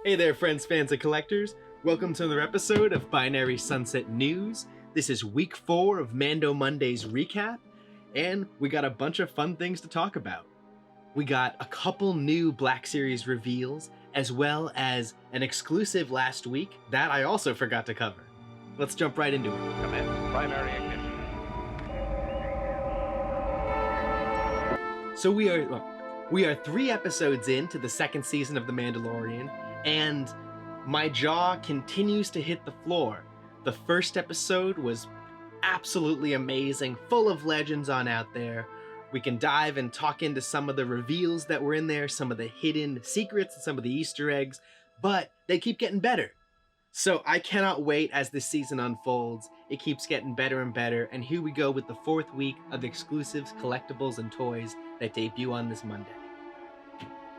Hey there, friends, fans, and collectors. Welcome to another episode of Binary Sunset News. This is week 4 of Mando Mondays recap, and we got a bunch of fun things to talk about. We got a couple new Black Series reveals, as well as an exclusive last week that I also forgot to cover. Let's jump right into it. Commence primary ignition. So we are 3 episodes into the second season of The Mandalorian, and my jaw continues to hit the floor. The first episode was absolutely amazing, full of legends on out there. We can dive and talk into some of the reveals that were in there, some of the hidden secrets, and some of the Easter eggs, but they keep getting better. So I cannot wait as this season unfolds. It keeps getting better and better, and here we go with the 4th week of exclusives, collectibles, and toys that debut on this Monday.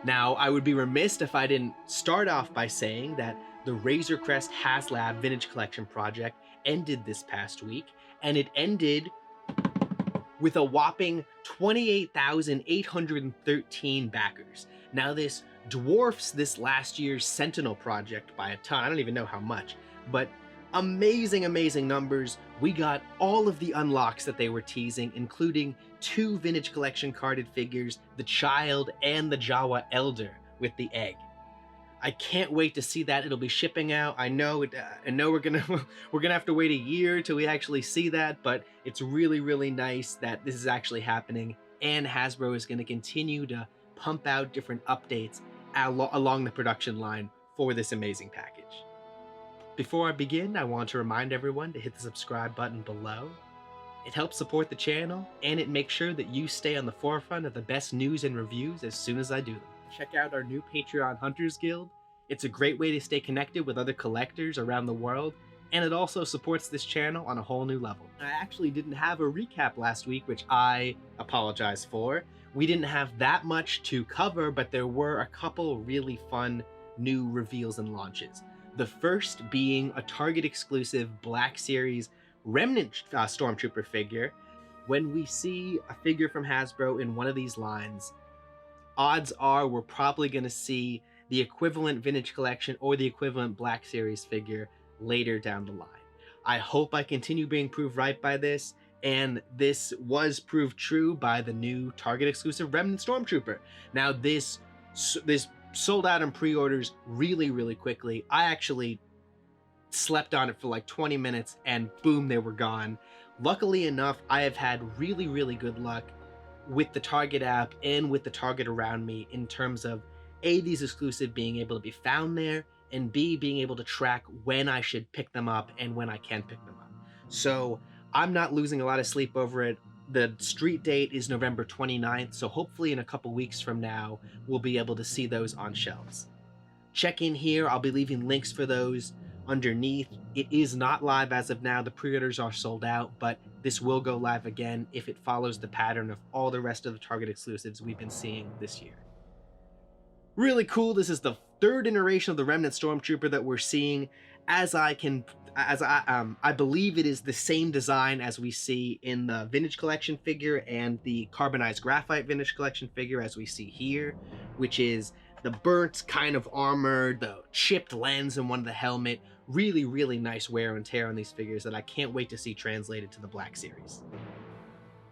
Now, I would be remiss if I didn't start off by saying that the Razor Crest HasLab Vintage Collection project ended this past week, and it ended with a whopping 28,813 backers. Now, this dwarfs this last year's Sentinel project by a ton. I don't even know how much, but amazing, amazing numbers. We got all of the unlocks that they were teasing, including 2 Vintage Collection carded figures, the Child and the Jawa Elder with the egg. I can't wait to see that. It'll be shipping out. I know we're gonna have to wait a year till we actually see that, but it's really, really nice that this is actually happening, and Hasbro is going to continue to pump out different updates along the production line for this amazing package. Before I begin, I want to remind everyone to hit the subscribe button below. It helps support the channel, and it makes sure that you stay on the forefront of the best news and reviews as soon as I do them. Check out our new Patreon Hunters Guild. It's a great way to stay connected with other collectors around the world, and it also supports this channel on a whole new level. I actually didn't have a recap last week, which I apologize for. We didn't have that much to cover, but there were a couple really fun new reveals and launches. The first being a Target exclusive Black Series Remnant Stormtrooper figure. When we see a figure from Hasbro in one of these lines, odds are we're probably going to see the equivalent Vintage Collection or the equivalent Black Series figure later down the line. I hope I continue being proved right by this, and this was proved true by the new Target exclusive Remnant Stormtrooper. Now this sold out in pre-orders really, really quickly. I actually slept on it for like 20 minutes and boom, they were gone. Luckily enough, I have had really, really good luck with the Target app and with the Target around me in terms of A, these exclusive being able to be found there, and B, being able to track when I should pick them up and when I can pick them up. So I'm not losing a lot of sleep over it. The street date is November 29th, so hopefully in a couple weeks from now, we'll be able to see those on shelves. Check in here. I'll be leaving links for those underneath. It is not live as of now. The pre-orders are sold out, but this will go live again if it follows the pattern of all the rest of the Target exclusives we've been seeing this year. Really cool. This is the 3rd iteration of the Remnant Stormtrooper that we're seeing. I believe it is the same design as we see in the Vintage Collection figure and the Carbonized Graphite Vintage Collection figure as we see here, which is the burnt kind of armor, the chipped lens in one of the helmet. Really, really nice wear and tear on these figures that I can't wait to see translated to the Black Series.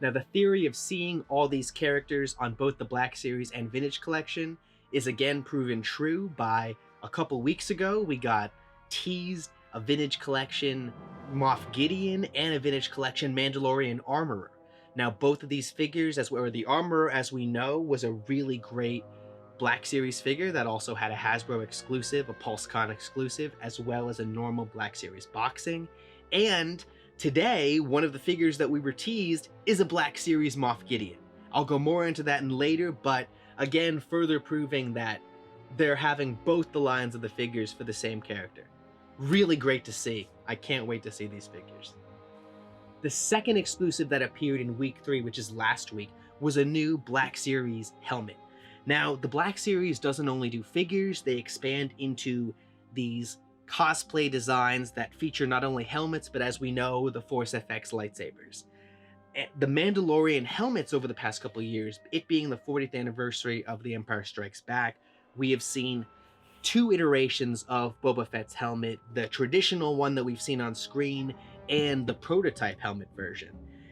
Now, the theory of seeing all these characters on both the Black Series and Vintage Collection is again proven true by a couple weeks ago. We got teased a Vintage Collection Moff Gideon and a Vintage Collection Mandalorian Armorer. Now, both of these figures, the Armorer, as we know, was a really great Black Series figure that also had a Hasbro exclusive, a PulseCon exclusive, as well as a normal Black Series boxing. And today, one of the figures that we were teased is a Black Series Moff Gideon. I'll go more into that later, but again, further proving that they're having both the lines of the figures for the same character. Really great to see. I can't wait to see these figures. The second exclusive that appeared in week 3, which is last week, was a new Black Series helmet. Now, the Black Series doesn't only do figures, they expand into these cosplay designs that feature not only helmets, but as we know, the Force FX lightsabers. The Mandalorian helmets over the past couple of years, it being the 40th anniversary of The Empire Strikes Back, we have seen two iterations of Boba Fett's helmet, the traditional one that we've seen on screen and the prototype helmet version.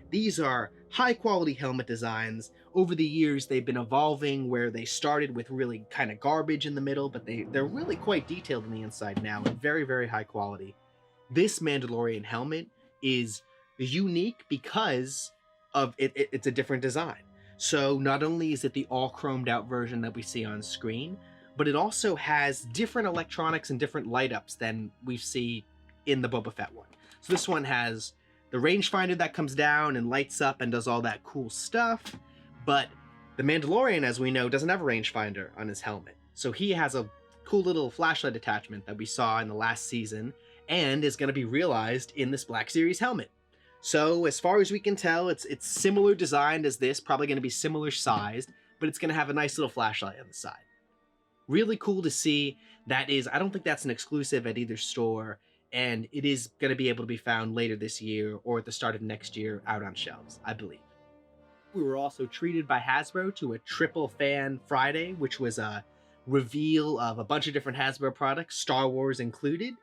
These are high quality helmet designs. Over the years, they've been evolving where they started with really kind of garbage in the middle, but they're really quite detailed on the inside now and very, very high quality. This Mandalorian helmet is unique because of it's a different design. So not only is it the all chromed out version that we see on screen, but it also has different electronics and different light ups than we see in the Boba Fett one. So this one has the rangefinder that comes down and lights up and does all that cool stuff, but the Mandalorian, as we know, doesn't have a rangefinder on his helmet. So he has a cool little flashlight attachment that we saw in the last season and is going to be realized in this Black Series helmet. So as far as we can tell, it's similar designed as this, probably going to be similar sized, but it's going to have a nice little flashlight on the side. Really cool to see. That is, I don't think that's an exclusive at either store, and it is going to be able to be found later this year or at the start of next year out on shelves, I believe. We were also treated by Hasbro to a Triple Fan Friday, which was a reveal of a bunch of different Hasbro products, Star Wars included,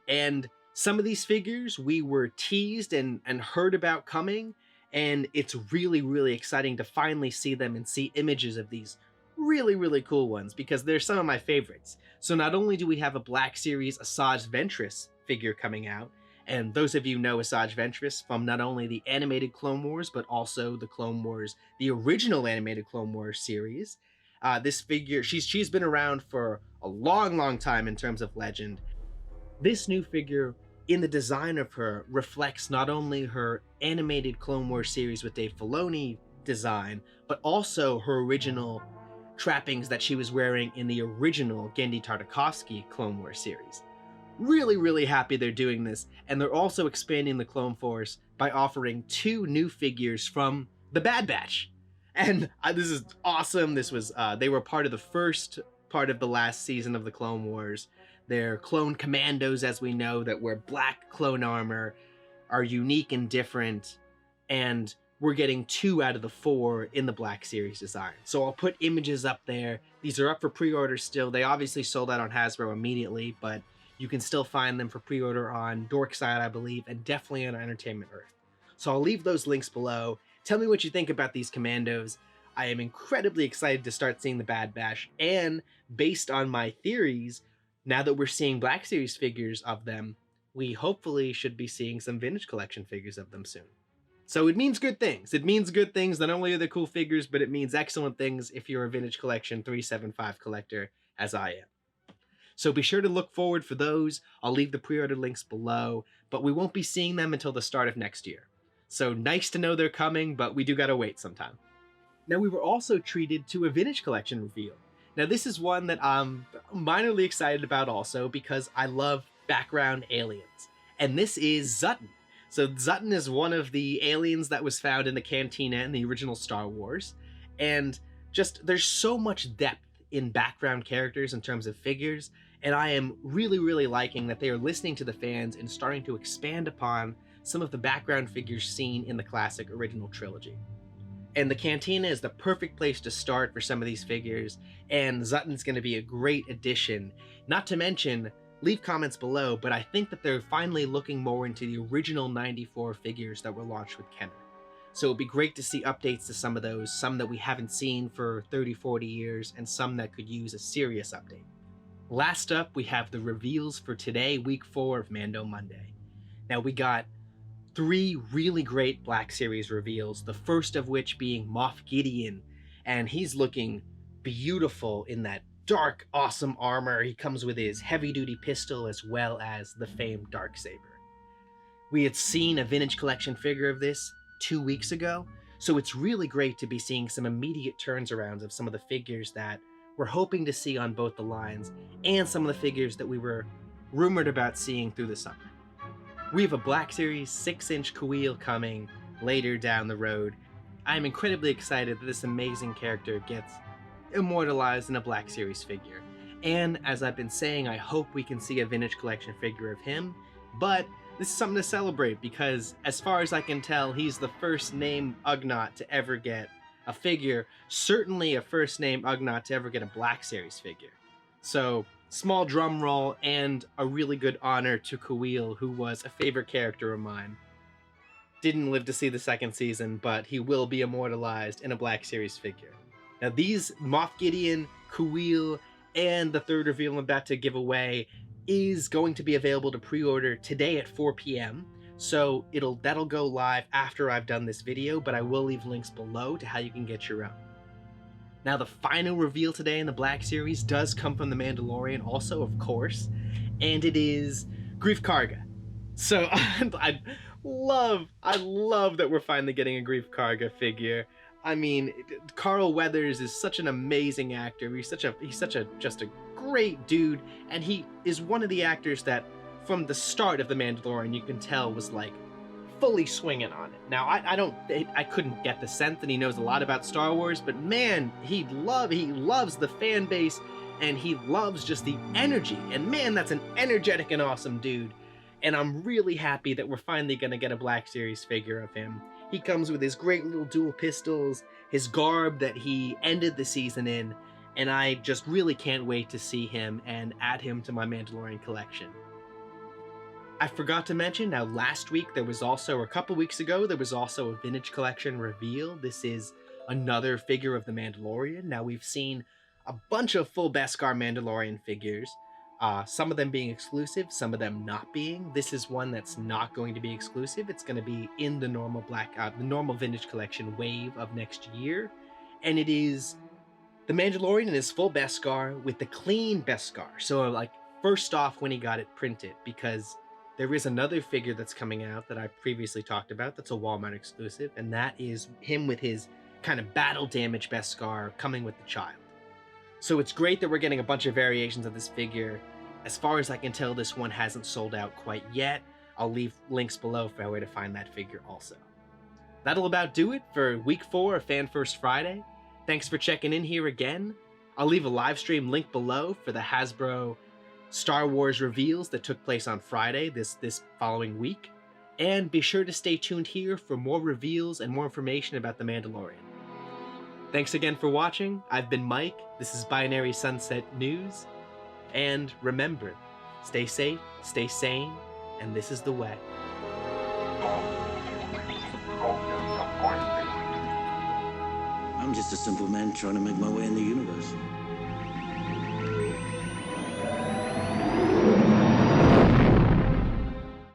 and some of these figures we were teased and heard about coming, and it's really, really exciting to finally see them and see images of these really, really cool ones, because they're some of my favorites. So not only do we have a Black Series Asajj Ventress figure coming out, and those of you know Asajj Ventress from not only the animated Clone Wars, but also the Clone Wars, the original animated Clone Wars series. This figure, she's been around for a long, long time in terms of legend. This new figure, in the design of her, reflects not only her animated Clone Wars series with Dave Filoni design, but also her original trappings that she was wearing in the original Genndy Tartakovsky Clone Wars series. Really, really happy they're doing this, and they're also expanding the Clone Force by offering 2 new figures from the Bad Batch. And this is awesome. This was they were part of the first part of the last season of the Clone Wars. They're clone Commandos, as we know, that wear black clone armor, are unique and different, and we're getting 2 out of the 4 in the Black Series design. So I'll put images up there. These are up for pre-order still. They obviously sold out on Hasbro immediately, but you can still find them for pre-order on Dorkside, I believe, and definitely on Entertainment Earth. So I'll leave those links below. Tell me what you think about these Commandos. I am incredibly excited to start seeing the Bad Batch, and based on my theories, now that we're seeing Black Series figures of them, we hopefully should be seeing some Vintage Collection figures of them soon. So it means good things. It means good things. Not only are they cool figures, but it means excellent things if you're a Vintage Collection 375 collector, as I am. So be sure to look forward for those. I'll leave the pre-order links below, but we won't be seeing them until the start of next year. So nice to know they're coming, but we do gotta wait sometime. Now, we were also treated to a Vintage Collection reveal. Now, this is one that I'm minorly excited about also because I love background aliens. And this is Zutton. So Zutton is one of the aliens that was found in the Cantina in the original Star Wars. And just, there's so much depth in background characters in terms of figures. And I am really, really liking that they are listening to the fans and starting to expand upon some of the background figures seen in the classic original trilogy. And the Cantina is the perfect place to start for some of these figures, and Zutton's going to be a great addition. Not to mention, leave comments below, but I think that they're finally looking more into the original 94 figures that were launched with Kenner. So it'd be great to see updates to some of those, some that we haven't seen for 30, 40 years, and some that could use a serious update. Last up, we have the reveals for today, week 4 of Mando Monday. Now, we got 3 really great Black Series reveals, the first of which being Moff Gideon, and he's looking beautiful in that dark, awesome armor. He comes with his heavy-duty pistol as well as the famed Darksaber. We had seen a Vintage Collection figure of this 2 weeks ago, so it's really great to be seeing some immediate turns arounds of some of the figures that we're hoping to see on both the lines, and some of the figures that we were rumored about seeing through the summer. We have a Black Series 6-inch Kuiil coming later down the road. I'm incredibly excited that this amazing character gets immortalized in a Black Series figure. And as I've been saying, I hope we can see a Vintage Collection figure of him, but this is something to celebrate because as far as I can tell, he's the first name Ugnaught to ever get a figure, certainly a first name Ugnaught to ever get a Black Series figure. So small drum roll and a really good honor to Kuil, who was a favorite character of mine. Didn't live to see the second season, but he will be immortalized in a Black Series figure. Now these Moff Gideon, Kuil, and the third reveal I'm about to give away is going to be available to pre-order today at 4 p.m. So that'll go live after I've done this video, but I will leave links below to how you can get your own. Now the final reveal today in the Black Series does come from the Mandalorian also, of course, and it is Greef Karga. So I love that we're finally getting a Greef Karga figure. I mean, Carl Weathers is such an amazing actor. He's such a just a great dude, and he is one of the actors that from the start of The Mandalorian you can tell was like fully swinging on it. Now I couldn't get the sense that he knows a lot about Star Wars, but man, he loves the fan base, and he loves just the energy, and man, that's an energetic and awesome dude. And I'm really happy that we're finally gonna get a Black Series figure of him. He comes with his great little dual pistols, his garb that he ended the season in, and I just really can't wait to see him and add him to my Mandalorian collection. I forgot to mention, now last week there was also, or a couple weeks ago, there was also a Vintage Collection reveal. This is another figure of the Mandalorian. Now we've seen a bunch of full Beskar Mandalorian figures, some of them being exclusive, some of them not being. This is one that's not going to be exclusive. It's going to be in the normal the normal Vintage Collection wave of next year, and it is the Mandalorian in his full Beskar with the clean Beskar. So like first off when he got it printed, because there is another figure that's coming out that I previously talked about that's a Walmart exclusive, and that is him with his kind of battle damage Beskar coming with the child. So it's great that we're getting a bunch of variations of this figure. As far as I can tell, this one hasn't sold out quite yet. I'll leave links below for where to find that figure also. That'll about do it for week 4 of Fan First Friday. Thanks for checking in here again. I'll leave a live stream link below for the Hasbro Star Wars reveals that took place on Friday this following week. And be sure to stay tuned here for more reveals and more information about The Mandalorian. Thanks again for watching. I've been Mike. This is Binary Sunset News. And remember, stay safe, stay sane, and this is the way. I'm just a simple man trying to make my way in the universe.